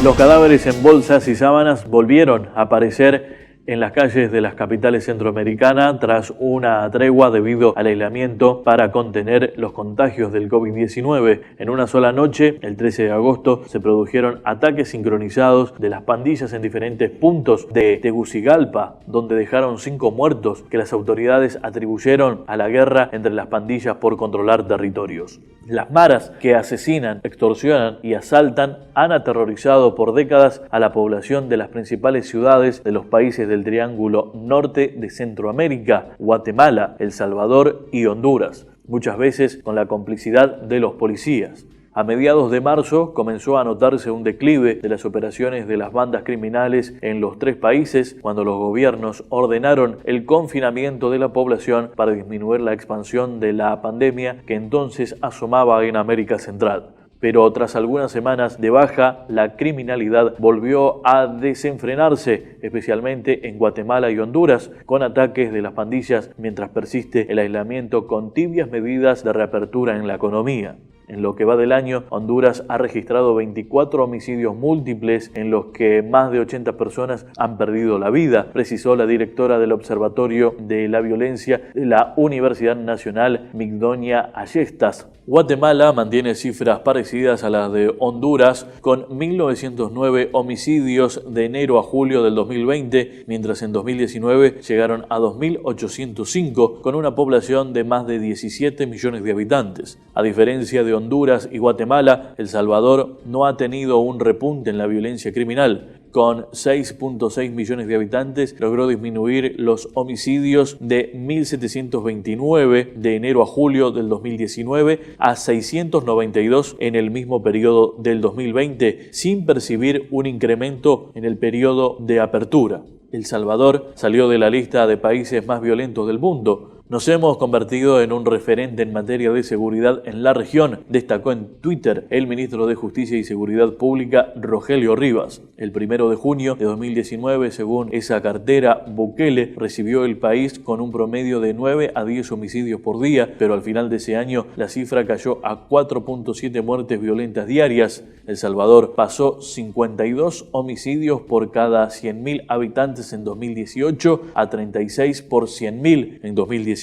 Los cadáveres en bolsas y sábanas volvieron a aparecer en las calles de las capitales centroamericanas tras una tregua debido al aislamiento para contener los contagios del COVID-19. En una sola noche, el 13 de agosto, se produjeron ataques sincronizados de las pandillas en diferentes puntos de Tegucigalpa, donde dejaron 5 muertos que las autoridades atribuyeron a la guerra entre las pandillas por controlar territorios. Las maras que asesinan, extorsionan y asaltan han aterrorizado por décadas a la población de las principales ciudades de los países del Triángulo Norte de Centroamérica, Guatemala, El Salvador y Honduras, muchas veces con la complicidad de los policías. A mediados de marzo comenzó a notarse un declive de las operaciones de las bandas criminales en los 3 países cuando los gobiernos ordenaron el confinamiento de la población para disminuir la expansión de la pandemia que entonces asomaba en América Central. Pero tras algunas semanas de baja, la criminalidad volvió a desenfrenarse, especialmente en Guatemala y Honduras, con ataques de las pandillas mientras persiste el aislamiento con tibias medidas de reapertura en la economía. En lo que va del año, Honduras ha registrado 24 homicidios múltiples en los que más de 80 personas han perdido la vida, precisó la directora del Observatorio de la Violencia de la Universidad Nacional, Migdonia Ayestas. Guatemala mantiene cifras parecidas a las de Honduras, con 1.909 homicidios de enero a julio del 2020, mientras en 2019 llegaron a 2.805, con una población de más de 17 millones de habitantes. A diferencia de Honduras y Guatemala, El Salvador no ha tenido un repunte en la violencia criminal. Con 6.6 millones de habitantes, logró disminuir los homicidios de 1.729 de enero a julio del 2019 a 692 en el mismo periodo del 2020, sin percibir un incremento en el periodo de apertura. El Salvador salió de la lista de países más violentos del mundo. Nos hemos convertido en un referente en materia de seguridad en la región, destacó en Twitter el ministro de Justicia y Seguridad Pública, Rogelio Rivas. El 1 de junio de 2019, según esa cartera, Bukele recibió el país con un promedio de 9 a 10 homicidios por día, pero al final de ese año la cifra cayó a 4.7 muertes violentas diarias. El Salvador pasó 52 homicidios por cada 100.000 habitantes en 2018 a 36 por 100.000 en 2019.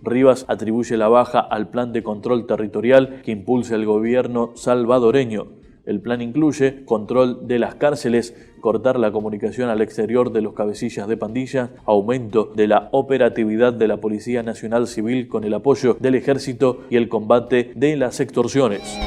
Rivas atribuye la baja al plan de control territorial que impulsa el gobierno salvadoreño. El plan incluye control de las cárceles, cortar la comunicación al exterior de los cabecillas de pandillas, aumento de la operatividad de la Policía Nacional Civil con el apoyo del Ejército y el combate de las extorsiones.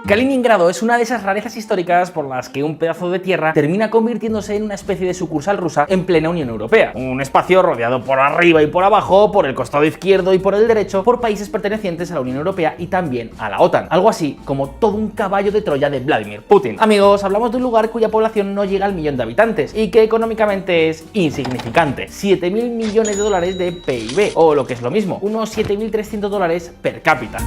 Kaliningrado es una de esas rarezas históricas por las que un pedazo de tierra termina convirtiéndose en una especie de sucursal rusa en plena Unión Europea. Un espacio rodeado por arriba y por abajo, por el costado izquierdo y por el derecho, por países pertenecientes a la Unión Europea y también a la OTAN. Algo así como todo un caballo de Troya de Vladimir Putin. Amigos, hablamos de un lugar cuya población no llega al 1.000.000 de habitantes y que económicamente es insignificante. 7.000 millones de dólares de PIB, o lo que es lo mismo, unos 7.300 dólares per cápita.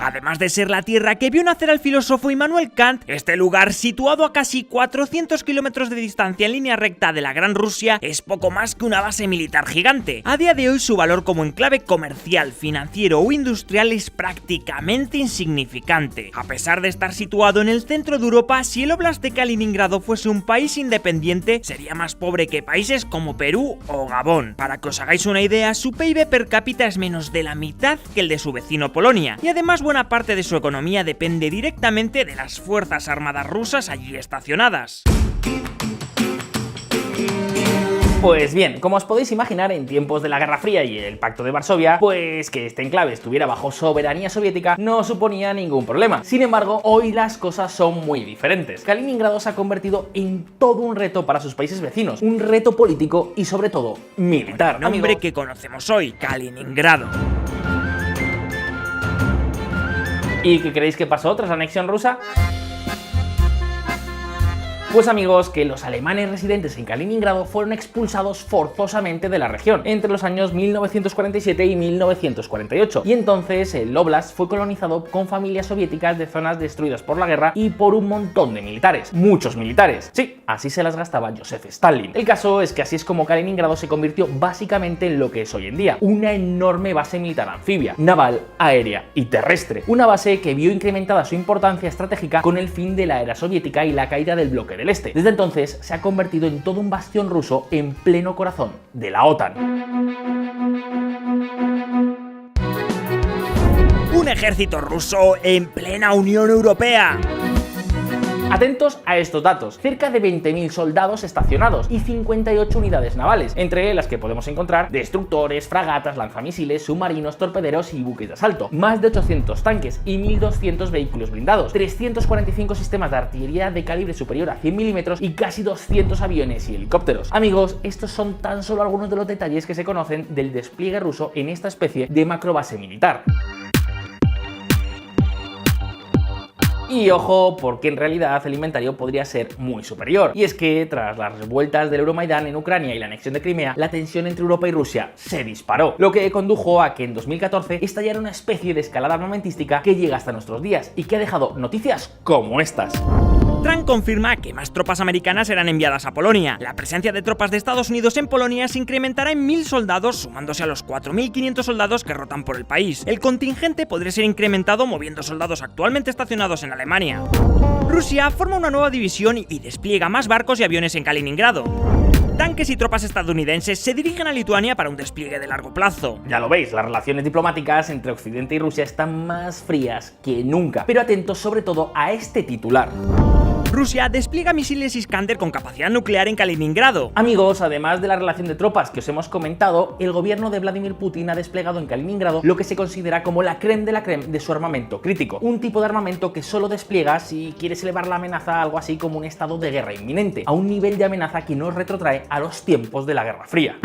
Además de ser la tierra que vio nacer al filósofo Immanuel Kant, este lugar, situado a casi 400 kilómetros de distancia en línea recta de la Gran Rusia, es poco más que una base militar gigante. A día de hoy su valor como enclave comercial, financiero o industrial es prácticamente insignificante. A pesar de estar situado en el centro de Europa, si el Oblast de Kaliningrado fuese un país independiente, sería más pobre que países como Perú o Gabón. Para que os hagáis una idea, su PIB per cápita es menos de la mitad que el de su vecino Polonia, y además buena parte de su economía depende directamente de las fuerzas armadas rusas allí estacionadas. Pues bien, como os podéis imaginar, en tiempos de la Guerra Fría y el Pacto de Varsovia, pues que este enclave estuviera bajo soberanía soviética no suponía ningún problema. Sin embargo, hoy las cosas son muy diferentes. Kaliningrado se ha convertido en todo un reto para sus países vecinos, un reto político y sobre todo militar. El nombre que conocemos hoy, Kaliningrado. ¿Y qué creéis que pasó tras la anexión rusa? Pues amigos, que los alemanes residentes en Kaliningrado fueron expulsados forzosamente de la región entre los años 1947 y 1948, y entonces el Oblast fue colonizado con familias soviéticas de zonas destruidas por la guerra y por un montón de militares, muchos militares. Sí, así se las gastaba Joseph Stalin. El caso es que así es como Kaliningrado se convirtió básicamente en lo que es hoy en día, una enorme base militar anfibia, naval, aérea y terrestre. Una base que vio incrementada su importancia estratégica con el fin de la era soviética y la caída del bloque del Este. Desde entonces se ha convertido en todo un bastión ruso en pleno corazón de la OTAN. Un ejército ruso en plena Unión Europea. Atentos a estos datos: cerca de 20.000 soldados estacionados y 58 unidades navales, entre las que podemos encontrar destructores, fragatas, lanzamisiles, submarinos, torpederos y buques de asalto, más de 800 tanques y 1.200 vehículos blindados, 345 sistemas de artillería de calibre superior a 100 milímetros y casi 200 aviones y helicópteros. Amigos, estos son tan solo algunos de los detalles que se conocen del despliegue ruso en esta especie de macrobase militar. Y ojo, porque en realidad el inventario podría ser muy superior. Y es que tras las revueltas del Euromaidán en Ucrania y la anexión de Crimea, la tensión entre Europa y Rusia se disparó, lo que condujo a que en 2014 estallara una especie de escalada armamentística que llega hasta nuestros días y que ha dejado noticias como estas. Trump confirma que más tropas americanas serán enviadas a Polonia. La presencia de tropas de Estados Unidos en Polonia se incrementará en 1.000 soldados, sumándose a los 4.500 soldados que rotan por el país. El contingente podría ser incrementado moviendo soldados actualmente estacionados en Alemania. Rusia forma una nueva división y despliega más barcos y aviones en Kaliningrado. Tanques y tropas estadounidenses se dirigen a Lituania para un despliegue de largo plazo. Ya lo veis, las relaciones diplomáticas entre Occidente y Rusia están más frías que nunca. Pero atentos sobre todo a este titular. Rusia despliega misiles Iskander con capacidad nuclear en Kaliningrado. Amigos, además de la relación de tropas que os hemos comentado, el gobierno de Vladimir Putin ha desplegado en Kaliningrado lo que se considera como la crème de la crème de su armamento crítico. Un tipo de armamento que solo despliega si quieres elevar la amenaza a algo así como un estado de guerra inminente, a un nivel de amenaza que nos retrotrae a los tiempos de la Guerra Fría.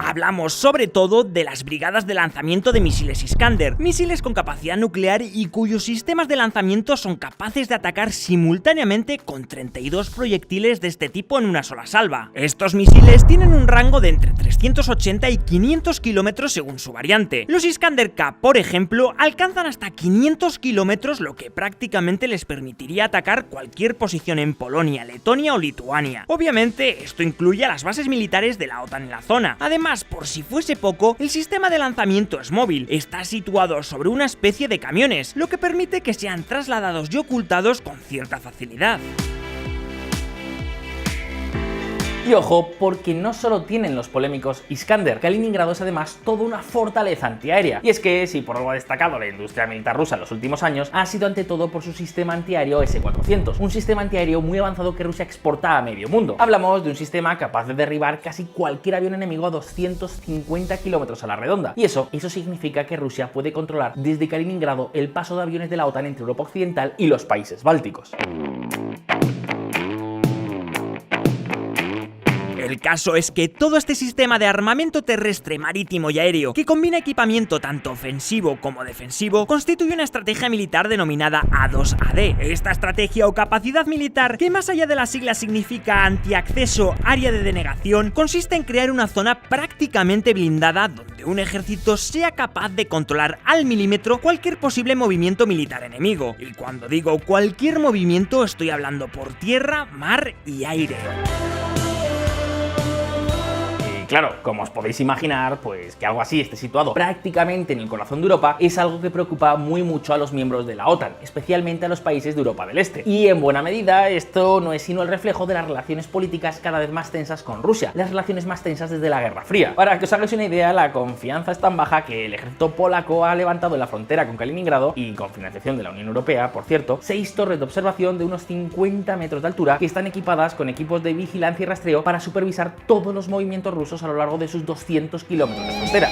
Hablamos sobre todo de las brigadas de lanzamiento de misiles Iskander, misiles con capacidad nuclear y cuyos sistemas de lanzamiento son capaces de atacar simultáneamente con 32 proyectiles de este tipo en una sola salva. Estos misiles tienen un rango de entre 380 y 500 kilómetros según su variante. Los Iskander K, por ejemplo, alcanzan hasta 500 kilómetros, lo que prácticamente les permitiría atacar cualquier posición en Polonia, Letonia o Lituania. Obviamente, esto incluye a las bases militares de la OTAN en la zona. Además, por si fuese poco, el sistema de lanzamiento es móvil, está situado sobre una especie de camiones, lo que permite que sean trasladados y ocultados con cierta facilidad. Y ojo, porque no solo tienen los polémicos Iskander, Kaliningrado es además toda una fortaleza antiaérea. Y es que, si por algo ha destacado la industria militar rusa en los últimos años, ha sido ante todo por su sistema antiaéreo S-400, un sistema antiaéreo muy avanzado que Rusia exporta a medio mundo. Hablamos de un sistema capaz de derribar casi cualquier avión enemigo a 250 kilómetros a la redonda. Y eso significa que Rusia puede controlar desde Kaliningrado el paso de aviones de la OTAN entre Europa Occidental y los países bálticos. El caso es que todo este sistema de armamento terrestre, marítimo y aéreo, que combina equipamiento tanto ofensivo como defensivo, constituye una estrategia militar denominada A2AD. Esta estrategia o capacidad militar, que más allá de las siglas significa antiacceso, área de denegación, consiste en crear una zona prácticamente blindada donde un ejército sea capaz de controlar al milímetro cualquier posible movimiento militar enemigo. Y cuando digo cualquier movimiento, estoy hablando por tierra, mar y aire. Claro, como os podéis imaginar, pues que algo así esté situado prácticamente en el corazón de Europa es algo que preocupa muy mucho a los miembros de la OTAN, especialmente a los países de Europa del Este. Y en buena medida esto no es sino el reflejo de las relaciones políticas cada vez más tensas con Rusia, las relaciones más tensas desde la Guerra Fría. Para que os hagáis una idea, la confianza es tan baja que el ejército polaco ha levantado en la frontera con Kaliningrado, y con financiación de la Unión Europea, por cierto, 6 torres de observación de unos 50 metros de altura que están equipadas con equipos de vigilancia y rastreo para supervisar todos los movimientos rusos a lo largo de sus 200 kilómetros de frontera.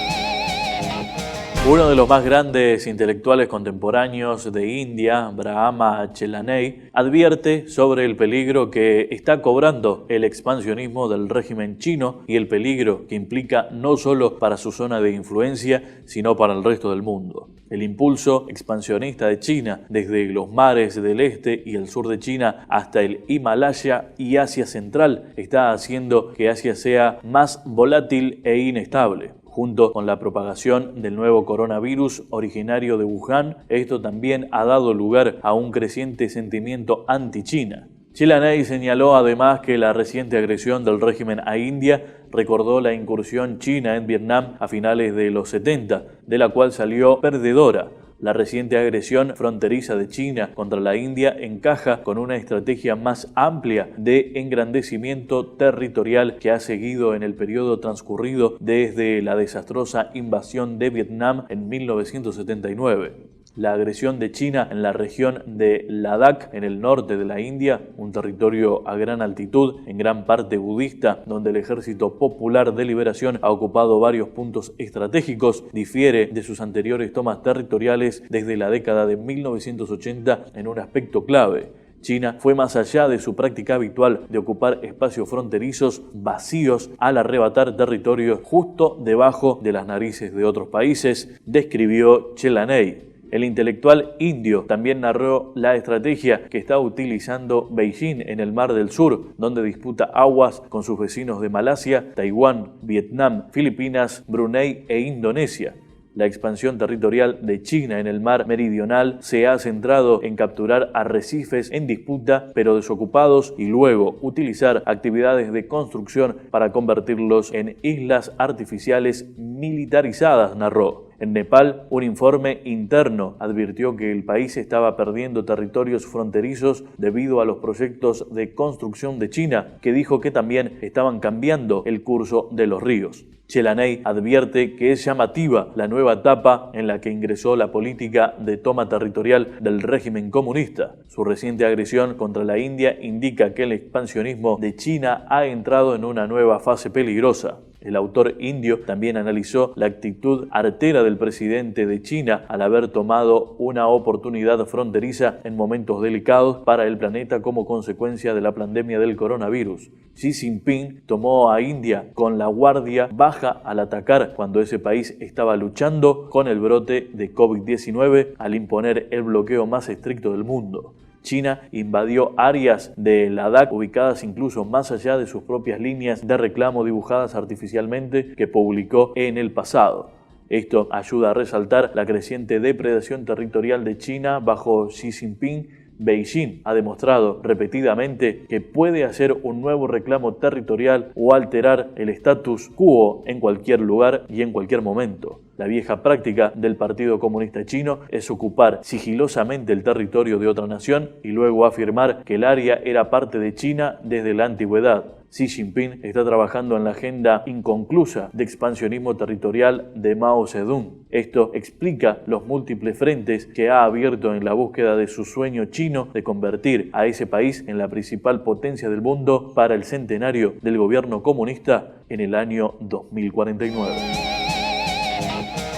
Uno de los más grandes intelectuales contemporáneos de India, Brahma Chelaney, advierte sobre el peligro que está cobrando el expansionismo del régimen chino y el peligro que implica no solo para su zona de influencia, sino para el resto del mundo. El impulso expansionista de China, desde los mares del este y el sur de China hasta el Himalaya y Asia Central, está haciendo que Asia sea más volátil e inestable. Junto con la propagación del nuevo coronavirus originario de Wuhan, esto también ha dado lugar a un creciente sentimiento anti-China. Chelaney señaló además que la reciente agresión del régimen a India recordó la incursión china en Vietnam a finales de los 70, de la cual salió perdedora. La reciente agresión fronteriza de China contra la India encaja con una estrategia más amplia de engrandecimiento territorial que ha seguido en el periodo transcurrido desde la desastrosa invasión de Vietnam en 1979. La agresión de China en la región de Ladakh, en el norte de la India, un territorio a gran altitud, en gran parte budista, donde el Ejército Popular de Liberación ha ocupado varios puntos estratégicos, difiere de sus anteriores tomas territoriales desde la década de 1980 en un aspecto clave. China fue más allá de su práctica habitual de ocupar espacios fronterizos vacíos al arrebatar territorios justo debajo de las narices de otros países, describió Chelaney. El intelectual indio también narró la estrategia que está utilizando Beijing en el Mar del Sur, donde disputa aguas con sus vecinos de Malasia, Taiwán, Vietnam, Filipinas, Brunei e Indonesia. La expansión territorial de China en el mar meridional se ha centrado en capturar arrecifes en disputa pero desocupados y luego utilizar actividades de construcción para convertirlos en islas artificiales militarizadas, narró. En Nepal, un informe interno advirtió que el país estaba perdiendo territorios fronterizos debido a los proyectos de construcción de China, que dijo que también estaban cambiando el curso de los ríos. Chelaney advierte que es llamativa la nueva etapa en la que ingresó la política de toma territorial del régimen comunista. Su reciente agresión contra la India indica que el expansionismo de China ha entrado en una nueva fase peligrosa. El autor indio también analizó la actitud artera del presidente de China al haber tomado una oportunidad fronteriza en momentos delicados para el planeta como consecuencia de la pandemia del coronavirus. Xi Jinping tomó a India con la guardia baja al atacar cuando ese país estaba luchando con el brote de COVID-19 al imponer el bloqueo más estricto del mundo. China invadió áreas de Ladakh ubicadas incluso más allá de sus propias líneas de reclamo dibujadas artificialmente que publicó en el pasado. Esto ayuda a resaltar la creciente depredación territorial de China bajo Xi Jinping. Beijing ha demostrado repetidamente que puede hacer un nuevo reclamo territorial o alterar el status quo en cualquier lugar y en cualquier momento. La vieja práctica del Partido Comunista Chino es ocupar sigilosamente el territorio de otra nación y luego afirmar que el área era parte de China desde la antigüedad. Xi Jinping está trabajando en la agenda inconclusa de expansionismo territorial de Mao Zedong. Esto explica los múltiples frentes que ha abierto en la búsqueda de su sueño chino de convertir a ese país en la principal potencia del mundo para el centenario del gobierno comunista en el año 2049.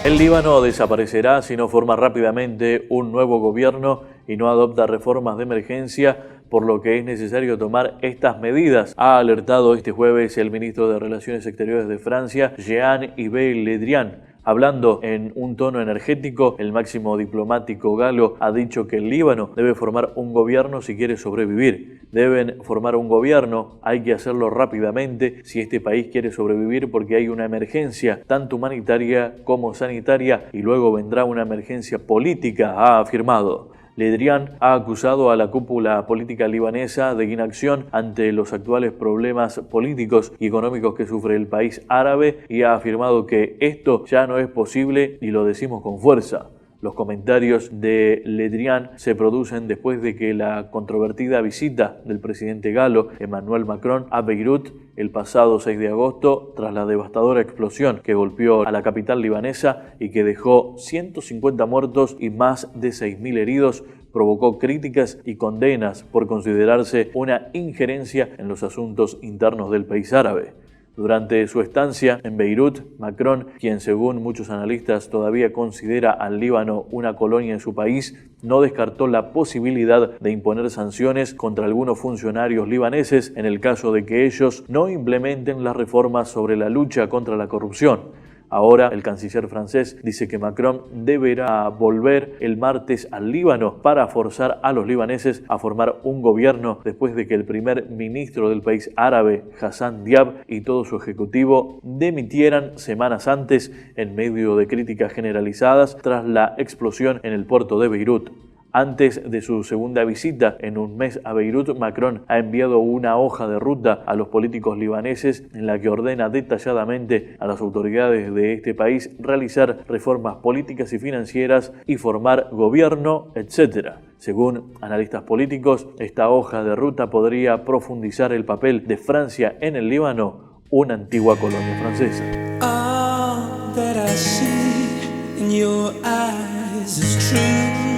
El Líbano desaparecerá si no forma rápidamente un nuevo gobierno y no adopta reformas de emergencia, por lo que es necesario tomar estas medidas, ha alertado este jueves el ministro de Relaciones Exteriores de Francia, Jean-Yves Le Drian. Hablando en un tono energético, el máximo diplomático galo ha dicho que el Líbano debe formar un gobierno si quiere sobrevivir. Deben formar un gobierno, hay que hacerlo rápidamente si este país quiere sobrevivir porque hay una emergencia tanto humanitaria como sanitaria y luego vendrá una emergencia política, ha afirmado. Le Drian ha acusado a la cúpula política libanesa de inacción ante los actuales problemas políticos y económicos que sufre el país árabe y ha afirmado que esto ya no es posible y lo decimos con fuerza. Los comentarios de Le Drian se producen después de que la controvertida visita del presidente galo Emmanuel Macron a Beirut el pasado 6 de agosto tras la devastadora explosión que golpeó a la capital libanesa y que dejó 150 muertos y más de 6.000 heridos, provocó críticas y condenas por considerarse una injerencia en los asuntos internos del país árabe. Durante su estancia en Beirut, Macron, quien según muchos analistas todavía considera al Líbano una colonia de su país, no descartó la posibilidad de imponer sanciones contra algunos funcionarios libaneses en el caso de que ellos no implementen las reformas sobre la lucha contra la corrupción. Ahora, el canciller francés dice que Macron deberá volver el martes al Líbano para forzar a los libaneses a formar un gobierno después de que el primer ministro del país árabe, Hassan Diab, y todo su ejecutivo dimitieran semanas antes en medio de críticas generalizadas tras la explosión en el puerto de Beirut. Antes de su segunda visita en un mes a Beirut, Macron ha enviado una hoja de ruta a los políticos libaneses en la que ordena detalladamente a las autoridades de este país realizar reformas políticas y financieras y formar gobierno, etc. Según analistas políticos, esta hoja de ruta podría profundizar el papel de Francia en el Líbano, una antigua colonia francesa. All that I see in your eyes is true.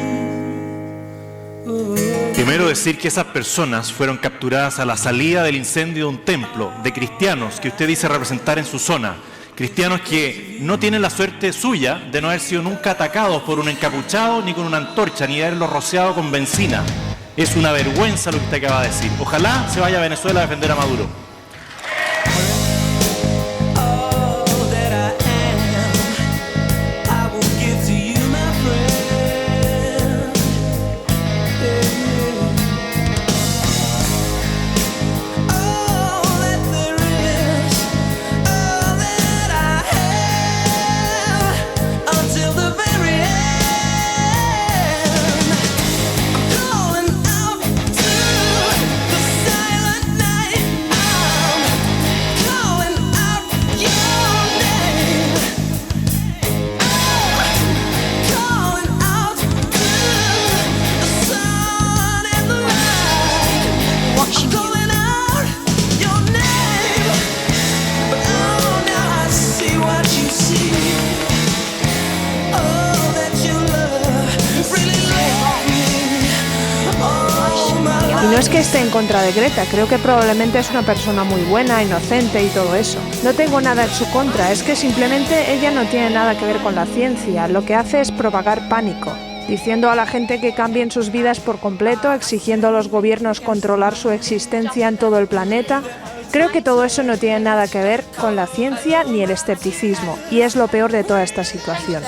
Primero decir que esas personas fueron capturadas a la salida del incendio de un templo de cristianos que usted dice representar en su zona. Cristianos que no tienen la suerte suya de no haber sido nunca atacados por un encapuchado ni con una antorcha, ni de haberlos rociado con benzina. Es una vergüenza lo que usted acaba de decir. Ojalá se vaya a Venezuela a defender a Maduro. Y no es que esté en contra de Greta, creo que probablemente es una persona muy buena, inocente y todo eso. No tengo nada en su contra, es que simplemente ella no tiene nada que ver con la ciencia, lo que hace es propagar pánico, diciendo a la gente que cambien sus vidas por completo, exigiendo a los gobiernos controlar su existencia en todo el planeta. Creo que todo eso no tiene nada que ver con la ciencia ni el escepticismo, y es lo peor de toda esta situación.